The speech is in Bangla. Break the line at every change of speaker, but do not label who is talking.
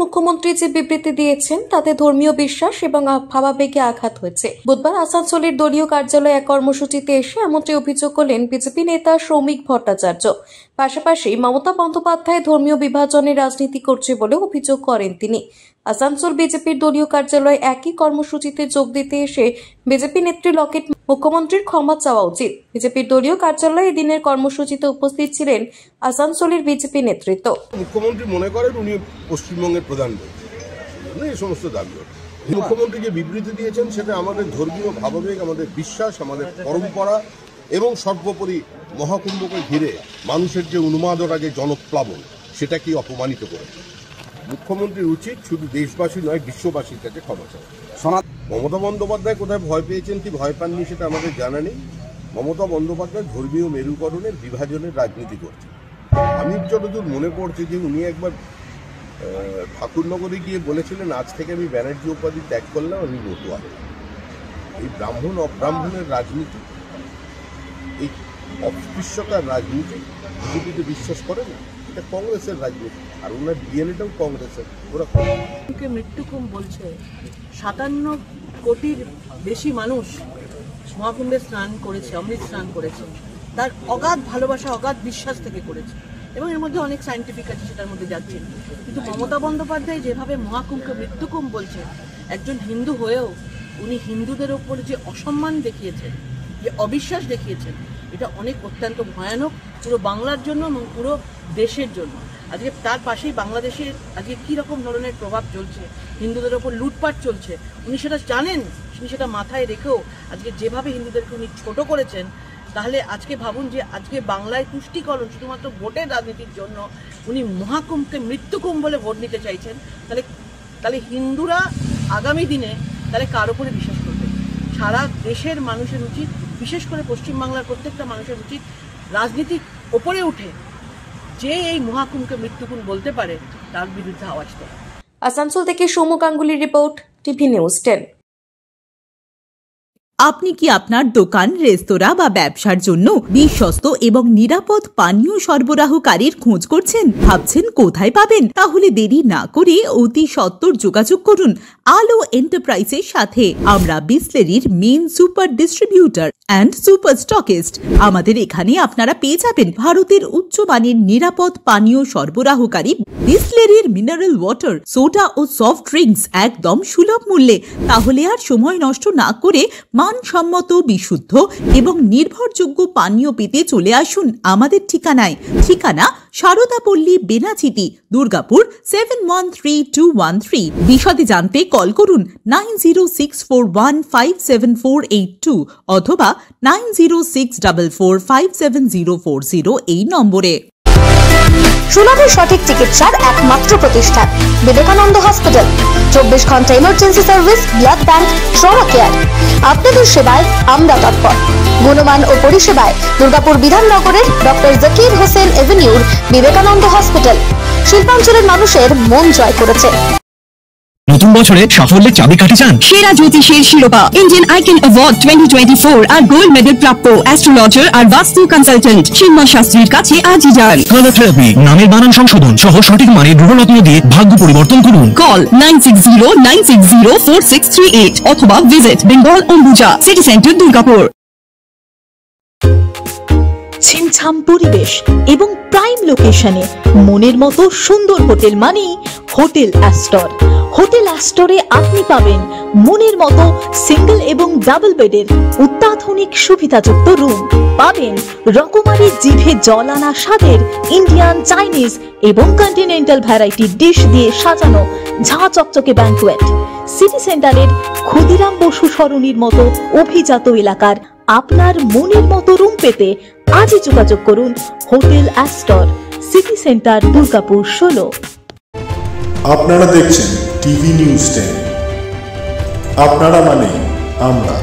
মুখ্যমন্ত্রী যে বিবৃতি দিয়েছেন তাতে ধর্মীয় বিশ্বাস এবং ভাবাবেগে আঘাত হয়েছে। বুধবার আসানসোলের দলীয় কার্যালয়ে এক কর্মসূচিতে এসে এমনটি অভিযোগ করলেন বিজেপি নেতা শ্রমিক ভট্টাচার্য। পাশাপাশি মমতা বন্দ্যোপাধ্যায় ধর্মীয় বিভাজনের রাজনীতি করছে বলে অভিযোগ করেন তিনি। আসানসোল বিজেপির দলীয় কার্যালয়ে একই কর্মসূচিতে যোগ দিতে এসে বিজেপি নেত্রী লকেট মুখ্যমন্ত্রীর ক্ষমা চাওয়া উচিত। বিজেপির দলীয় কার্যালয়ে দিনের কর্মসূচিতে উপস্থিত ছিলেন আসানসোলের বিজেপি নেতৃত্ব।
মুখ্যমন্ত্রী মনে করেন উনি পশ্চিমবঙ্গের প্রধানমন্ত্রী, এই সমস্ত দাবি। মুখ্যমন্ত্রী যে বিবৃতি দিয়েছেন সেটা আমাদের ধর্মীয় ভাবাবেগ, আমাদের বিশ্বাস, আমাদের পরম্পরা এবং সর্বোপরি মহাকুম্ভকে ঘিরে মানুষের যে উন্মাদনা, যে জনপ্লাবন, সেটাকে অপমানিত করেছে। মুখ্যমন্ত্রীর উচিত শুধু দেশবাসী নয়, বিশ্ববাসীর কাছে ক্ষমা চাওয়া। মমতা বন্দ্যোপাধ্যায় কোথায় ভয় পেয়েছেন কি ভয় পাননি সেটা আমাদের জানা নেই। মমতা বন্দ্যোপাধ্যায় ধর্মীয় মেরুকরণের বিভাজনের রাজনীতি করছেন। আমি যতদূর মনে পড়ছে যে উনি একবার ঠাকুরনগরে গিয়ে বলেছিলেন, আজ থেকে আমি ব্যানার্জি উপাধি ত্যাগ করলাম, আমি মতুয়া। এই ব্রাহ্মণ অব্রাহ্মণের রাজনীতি, এই অস্পৃশ্যতার রাজনীতি বিজেপিতে বিশ্বাস করে না। এটা কংগ্রেসের রাজনীতি, আর ওনার ডিএনএটাও কংগ্রেসের। ওরা
মৃত্যুকুম্ভ বলছে, 57 কোটির বেশি মানুষ মহাকুম্ভে স্নান করেছে, অমৃত স্নান করেছে, তার অগাধ ভালোবাসা, অগাধ বিশ্বাস থেকে করেছে, এবং এর মধ্যে অনেক সায়েন্টিফিক আছে, সেটার মধ্যে যাচ্ছে। কিন্তু মমতা বন্দ্যোপাধ্যায় যেভাবে মহাকুম্ভকে মৃত্যুকুম্ভ বলছে, একজন হিন্দু হয়েও উনি হিন্দুদের ওপর যে অসম্মান দেখিয়েছেন, যে অবিশ্বাস দেখিয়েছেন, এটা অনেক অত্যন্ত ভয়ানক পুরো বাংলার জন্য এবং পুরো দেশের জন্য। আজকে তার পাশেই বাংলাদেশের আজকে কী রকম ধরনের প্রভাব চলছে, হিন্দুদের ওপর লুটপাট চলছে, উনি সেটা জানেন। উনি সেটা মাথায় রেখেও আজকে যেভাবে হিন্দুদেরকে উনি ছোট করেছেন, তাহলে আজকে ভাবুন যে আজকে বাংলায় তুষ্টিকরণ শুধুমাত্র ভোটের রাজনীতির জন্য উনি মহাকুম্ভকে মৃত্যুকুম্ভ বলে ভোট নিতে চাইছেন। তাহলে হিন্দুরা আগামী দিনে তাহলে কার উপরে বিশ্বাস করবে? সারা দেশের মানুষের উচিত, বিশেষ করে পশ্চিমবাংলার প্রত্যেকটা মানুষের উচিত রাজনীতির ওপরে উঠে যে এই মহাকুম্ভকে মৃত্যুকুম্ভ বলতে পারে তার বিরুদ্ধে আওয়াজ দেয়।
আসানসোল থেকে সৌম্য গাঙ্গুলির রিপোর্ট, টিভি নিউজ 10।
আপনি কি আপনার দোকান, রেস্তোরাঁ বা ব্যবসার জন্য বিশ্বস্ত এবং নিরাপদ পানীয় সরবরাহকারীর খোঁজ করছেন? ভাবছেন কোথায় পাবেন? তাহলে দেরি না করে অতি সত্বর যোগাযোগ করুন আলো এন্টারপ্রাইজের সাথে। আমরা বিসলেরির main super distributor and super stockist. আমাদের এখানে আপনারা পেয়ে যাবেন ভারতের উচ্চমানের নিরাপদ পানীয় সরবরাহকারী বিসলেরির মিনারেল ওয়াটার, সোডা ও সফট ড্রিঙ্কস একদম সুলভ মূল্যে। তাহলে আর সময় নষ্ট না করে মানসম্মত, বিশুদ্ধ এবং নির্ভরযোগ্য পানীয় পেতে চলে আসুন আমাদের ঠিকানায়। ঠিকানা সারদাপল্লী, বেনাচিটি, দুর্গাপুর 713213। বিশদে জানতে কল করুন 9064157482 অথবা 9064457040 এই নম্বরে।
সুলভের সঠিক চিকিৎসার একমাত্র প্রতিষ্ঠান বিবেকানন্দ হসপিটাল। 24 ঘন্টা emergency service, blood bank, trauma care. আপনাদের সেবায় আমরা তৎপর। গুণমান ও পরিষেবায় দুর্গাপুর বিধাননগরের ডক্টর জাকির হোসেন এভিনিউর বিবেকানন্দ হসপিটাল শিল্পাঞ্চলের মানুষের মন জয় করেছে।
নতুন বছরে সাফল্যের চাবিকাঠি চান?
সেরা জ্যোতিষের শিরোপা, ইন্ডিয়ান আইকন অ্যাওয়ার্ড 2024 আর গোল্ড মেডেল প্রাপ্ত অ্যাস্ট্রোলজার আর বাস্তু কনসালটেন্ট চিন্ময় শাস্ত্রীর কাছে আজই যান।
কালার থেরাপি, নামের বানান সংশোধন সহ সঠিক মানের গ্রহরত্ন দিয়ে ভাগ্য পরিবর্তন করুন।
কল 9609604638 অথবা visit Bengal Ambuja city centre, Durgapur.
ছিমছাম পরিবেশ এবং প্রাইম লোকেশনে মনের মতো সুন্দর হোটেল মানেই হোটেল অ্যাস্টর। হোটেল অ্যাস্টরে আপনি পাবেন মনের মতো সিঙ্গেল এবং ডাবল বেডের অত্যাধুনিক সুবিধাযুক্ত রুম, পাবেন রকমারি জিভে জল আনা স্বাদের ইন্ডিয়ান, চাইনিজ এবং কন্টিনেন্টাল ভ্যারাইটি ডিশ দিয়ে সাজানো ঝাঁ চকচকে ব্যাংকুয়েট। সিটি সেন্টারের ক্ষুদিরাম বসু সরণির মতো অভিজাত এলাকার আপনার মনের মতো রুম পেতে আজই যোগাযোগ করুন hotel Astor, city centre, Durgapur 16।
আপনারা দেখছেন টিভি নিউজ 10। আপনারা মানে আমরা।